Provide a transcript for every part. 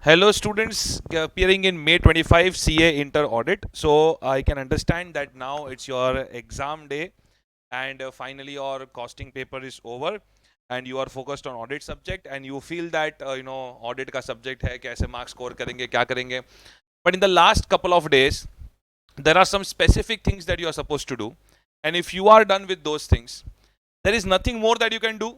Hello students appearing in May 25 CA Inter Audit. So I can understand that now it's your exam day and finally your costing paper is over and you are focused on audit subject and you feel that audit का subject है कैसे marks score करेंगे क्या करेंगे. But in the last couple of days there are some specific things that you are supposed to do, and if you are done with those things there is nothing more that you can do,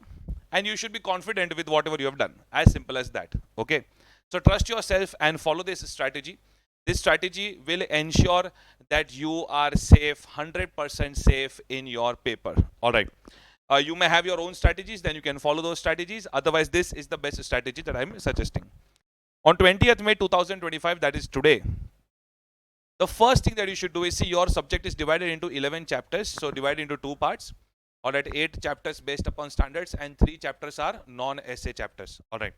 and you should be confident with whatever you have done. As simple as that. Okay, so trust yourself and follow this strategy. This strategy will ensure that you are safe, 100% safe in your paper. All right, you may have your own strategies, then you can follow those strategies. Otherwise this is the best strategy that I'm suggesting. On 20th May 2025, that is today, the first thing that you should do is, see, your subject is divided into 11 chapters, so divide into two parts. All right, 8 chapters based upon standards and 3 chapters are non-essay chapters. All right,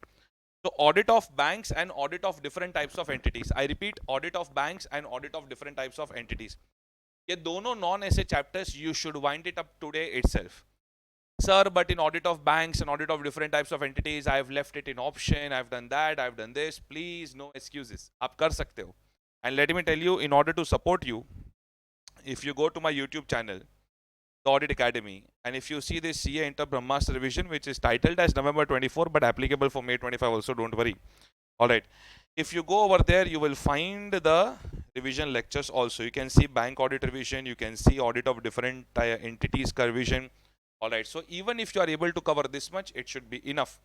so audit of banks and audit of different types of entities. I repeat, audit of banks and audit of different types of entities. ये दोनों non-essay chapters you should wind it up today itself. Sir, but in audit of banks and audit of different types of entities, I've left it in option, I've done that, I've done this. Please, no excuses. आप कर सकते हो. And let me tell you, in order to support you, if you go to my YouTube channel, the Audit Academy, and if you see this CA Inter Brahmastra revision, which is titled as November 24 but applicable for May 25 also, don't worry. All right, if you go over there you will find the revision lectures also. You can see bank audit revision, you can see audit of different entities revision. All right, so even if you are able to cover this much, it should be enough.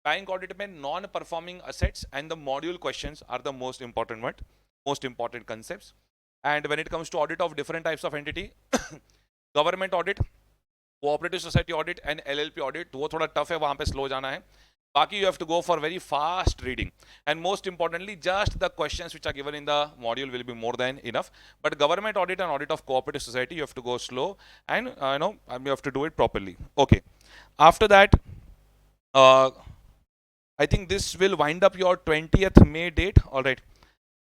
Bank audit mein non performing assets and the module questions are the most important concepts. And when it comes to audit of different types of entity, government audit, cooperative society audit and LLP audit, वो थोड़ा tough है, वहां पे slow जाना है. बाकी you have to go for very fast reading and most importantly just the questions which are given in the module will be more than enough. But government audit and audit of cooperative society you have to go slow and you have to do it properly. Okay, after that I think this will wind up your 20th May date. All right.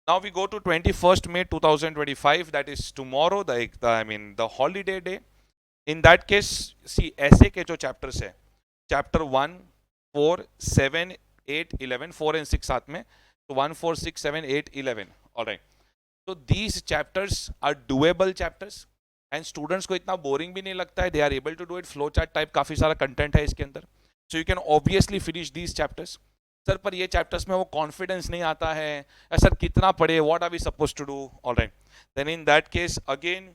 Now we go to 21st May 2025. That is tomorrow. The holiday day. In that case, see, ऐसे के जो chapters है, chapter 1, 4, 7, 8, 11, 4 and 6 साथ में, so 1, 4, 6, 7, 8, 11. All right. So these chapters are doable chapters and students को इतना boring भी नहीं लगता है. They are able to do it. Flowchart type काफी सारा content है इसके अंदर. So you can obviously finish these chapters. Sir पर ये चैप्टर्स में वो कॉन्फिडेंस नहीं आता है, सर कितना पढ़े, what are we supposed to do. Alright, then in that case again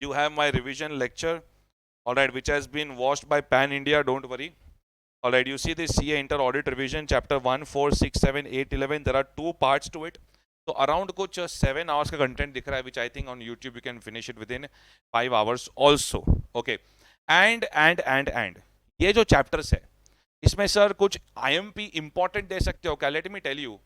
you have my revision lecture, all right, which has been watched by Pan India, don't worry. All right, you see this CA Inter Audit Revision chapter 1, 4, 6, 7, 8, 11. There are 2 parts to it. So around कुछ 7 hours का content दिख रहा है, which I think on YouTube you can finish it within 5 hours also. Okay, and ये जो chapters है, इसमें sir कुछ IMP important दे सकते हो क्या? Let me tell you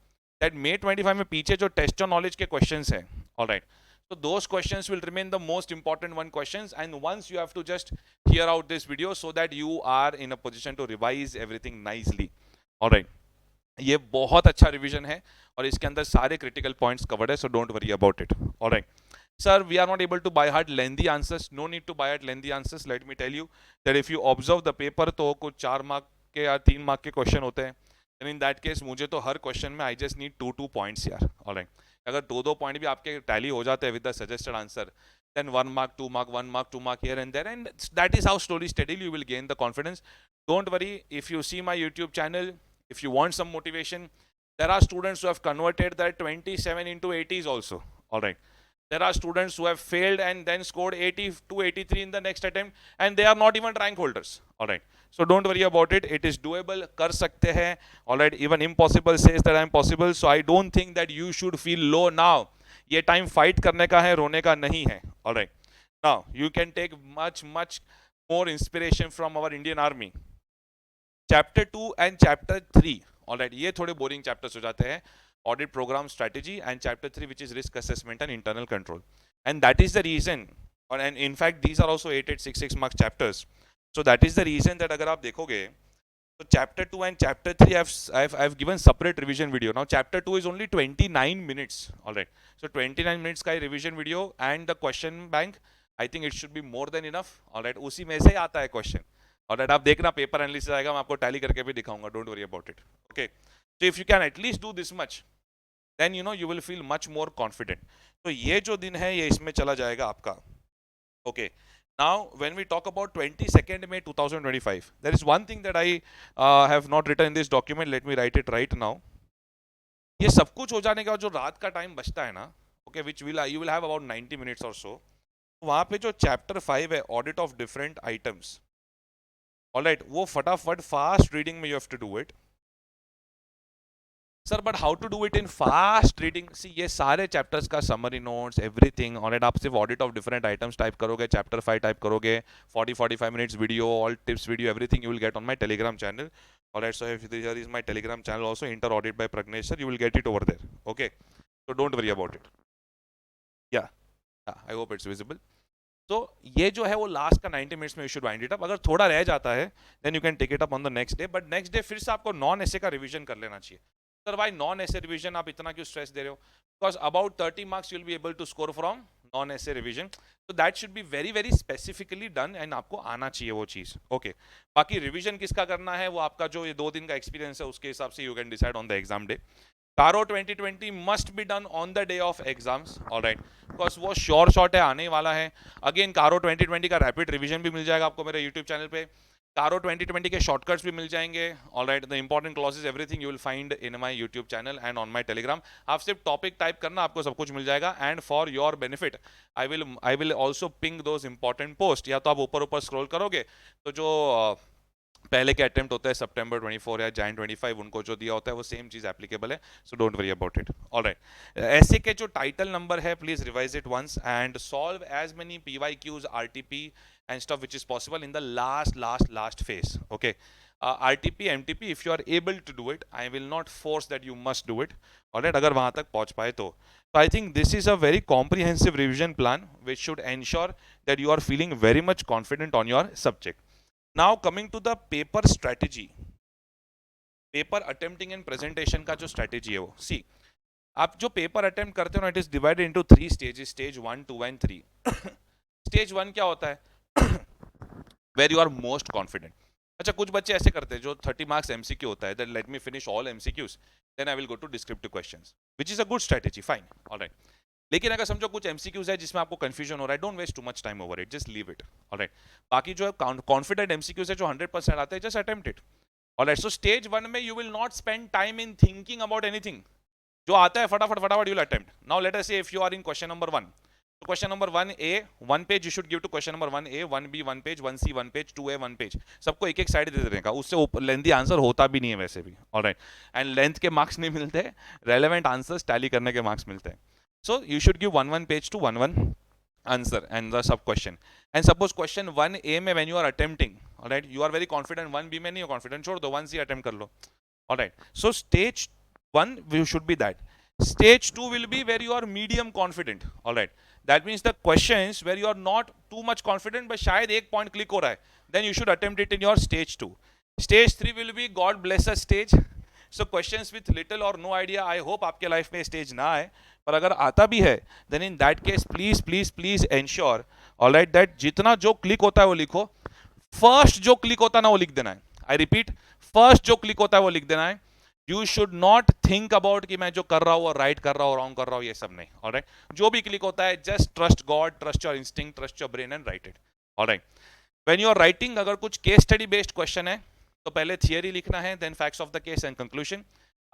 that May 25 में पीछे जो टेस्ट ऑन नॉलेज के क्वेश्चंस हैं, all right, so those questions will remain the most important one questions, and once you have to just hear out this video so that you are in a position to revise everything nicely. All right, ये बहुत अच्छा revision है और इसके अंदर सारे critical points covered है, so don't worry about it. All right sir, we are not able to by heart lengthy answers. No need to by heart lengthy answers. Let me tell you that if you observe the paper, तो कुछ 4 mark के या 3 mark के question होते हैं. And in that case मुझे तो हर question में आई जस्ट नीड 2 पॉइंट्स यार. ऑल राइट, अगर 2 पॉइंट भी आपके टैली हो जाते हैं with the suggested answer, then 1 mark, 2 mark, 1 mark, 2 mark here and there, and that is how slowly steadily you will gain the confidence. Don't worry, if you see my YouTube channel, if you want some motivation, there are students who have converted that 27 into 80s also. All right, there are students who have failed and then scored 80 to 83 in the next attempt, and they are not even rank holders. All right, so don't worry about it. It is doable, कर सकते हैं. All right, even impossible says that I am possible, so I don't think that you should feel low now. ये time fight करने का है, रोने का नहीं है. All right, now you can take much more inspiration from our Indian Army. Chapter 2 and Chapter 3. All right, ये थोड़े बोरिंग चैप्टर्स हो जाते हैं. Audit program strategy and Chapter 3, which is risk assessment and internal control. And that is the reason, and in fact these are also 8, 6 mark chapters. So that is the reason that अगर आप देखोगे, so Chapter 2 and Chapter 3 I've given separate revision video. Now Chapter 2 is only 29 minutes. All right, so 29 minutes का revision video and the question bank, I think it should be more than enough. All right, उसी में से आता है question. और आप देखना paper analysis आएगा, मैं आपको टैली करके भी दिखाऊंगा, don't worry about it. Okay, so if you can at least do this much, then you know you will feel much more confident. तो ये जो दिन है ये इसमें चला जाएगा आपका. Okay, now when we talk about 22nd May 2025, there is one thing that I have not written in this document. Let me write it right now. ये सब कुछ हो जाने के बाद जो रात का टाइम बचता है ना, okay, which will you will have about 90 minutes or so, वहां पे जो चैप्टर 5 है audit of different items, alright, वो फटाफट फास्ट रीडिंग में you have to do it. Sir but how to do it in fast reading? See ये सारे chapters का समरी नोट्स एवरीथिंग, ऑलराइट, आप सिर्फ audit of different items type करोगे, chapter 5 type करोगे, 40-45 minutes video, all tips video, everything you will get on my Telegram channel. Alright, so if here is my telegram channel also, inter audit by Pragnesh sir, you will get it over there. Okay, so don't worry about it. Yeah, I hope it's visible. तो ये जो है वो last का 90 minutes में you should wind it up. अगर थोड़ा रह जाता है then you can take it up on the next day, but next day फिर से आपको नॉन एसे का रिवीजन कर लेना चाहिए. सर भाई नॉन एसे रिवीजन आप इतना क्यों स्ट्रेस दे रहे हो? Because about 30 marks you will be able to score from non essay revision, तो that should be very very specifically done and आपको आना चाहिए वो चीज. ओके, बाकी रिवीजन किसका करना है वो आपका जो ये 2 दिन का एक्सपीरियंस है उसके हिसाब से you can decide on the exam day. कारो 2020 must be done on the day of exams, all right, because वो श्योर शॉट है, आने वाला है. अगेन कारो 2020 का रैपिड रिवीजन भी मिल जाएगा आपको मेरे यूट्यूब चैनल पे. कारो 2020 के शॉर्टकट्स भी मिल जाएंगे, all right, the important clauses everything you will find in my YouTube channel and on my Telegram. आप सिर्फ टॉपिक टाइप करना, आपको सब कुछ मिल जाएगा. And for your benefit I will also ping those important post. या तो आप ऊपर ऊपर स्क्रॉल करोगे तो जो पहले के अटेम्प्ट होता है सितंबर 24 या जैन 25, उनको जो दिया होता है वो सेम चीज एप्लीकेबल है. So don't worry about it. Alright, ऐसे के जो टाइटल नंबर है please revise it once and solve as many PYQs, RTP and stuff which is possible in the last phase. Okay, RTP, MTP, if you are able to do it, I will not force that you must do it. Alright, अगर वहां तक पहुंच पाए तो. So I think this is a very comprehensive revision plan which should ensure that you are feeling very much confident on your subject. Now coming to the paper strategy, paper attempting and presentation का जो strategy है वो, see, आप जो paper attempt करते हो ना, it is divided into 3 stages, stage 1, 2 and 3. Stage 1 क्या होता है? Where you are most confident. अच्छा, कुछ बच्चे ऐसे करते हैं जो 30 मार्क्स एमसीक्यू होता है, then let me finish all MCQs, then I will go to descriptive questions, which is a good strategy, fine, alright. लेकिन अगर समझो कुछ एमसीक्यूज है जिसमें आपको कंफ्यूजन हो रहा है, don't waste too much time over it, just leave it. Alright, बाकी जो कॉन्फिडेंट एमसीक्यूज है जो 100% आते हैं, just attempt it. Alright, so stage 1 में you will not spend time in thinking about anything. जो आता है फटाफट you will attempt. Now let us say if you are in question number 1, तो question number 1A 1 page you should give to question number 1A, 1B 1 page, 1C 1 page, 2A 1 page, सबको एक एक side दे देने का. उससे lengthy answer होता भी नहीं है वैसे भी. ऑलराइट, एंड लेंथ के मार्क्स नहीं मिलते, रेलेवेंट आंसर्स टैली करने के मार्क्स मिलते हैं. So you should give 1 page to 1 answer and the sub question. And suppose question 1A में when you are attempting, alright, you are very confident, 1B में नहीं हो कॉन्फिडेंट, छोड़ दो, 1C अटेम्प्ट कर लो. Alright, so stage 1 should be that. Stage 2 will be where you are medium confident. All right, that means the questions where you are not too much confident but शायद एक point click हो रहा है, then you should attempt it in your stage 2. Stage 3 will be God bless us stage. So questions with little or no idea. I hope आपके life में stage ना आए, पर अगर आता भी है then in that case please ensure, all right, that जितना जो click होता है वो लिखो. First जो click होता है ना वो लिख देना है. I repeat, first जो click होता है वो लिख देना है. You should not think about कि मैं जो कर रहा हूँ और राइट कर रहा हूँ, रॉन्ग कर रहा हूँ, ये सब नहीं. ऑलराइट, जो भी क्लिक होता है just trust God, trust your instinct, trust your brain and write it. Alright, when you are writing, अगर कुछ केस स्टडी बेस्ड क्वेश्चन है तो पहले थियरी लिखना है, then facts of the case and conclusion.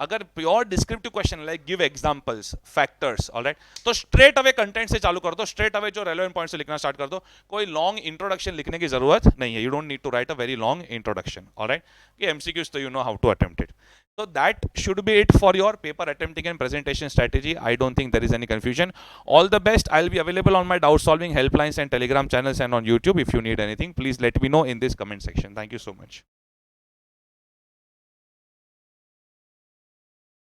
अगर pure descriptive question like give examples, factors, alright, तो straight away content से चालू कर दो, स्ट्रेट अवे जो रेलेवेंट पॉइंट से लिखना स्टार्ट कर दो. कोई लॉन्ग इंट्रोडक्शन लिखने की जरूरत नहीं है. You don't need to write a very long introduction. Alright, ये एमसीक्यूज तो you know how to attempt it. So that should be it for your paper attempting and presentation strategy. I don't think there is any confusion. All the best. I'll be available on my doubt solving helplines and Telegram channels and on YouTube. If you need anything, please let me know in this comment section. Thank you so much.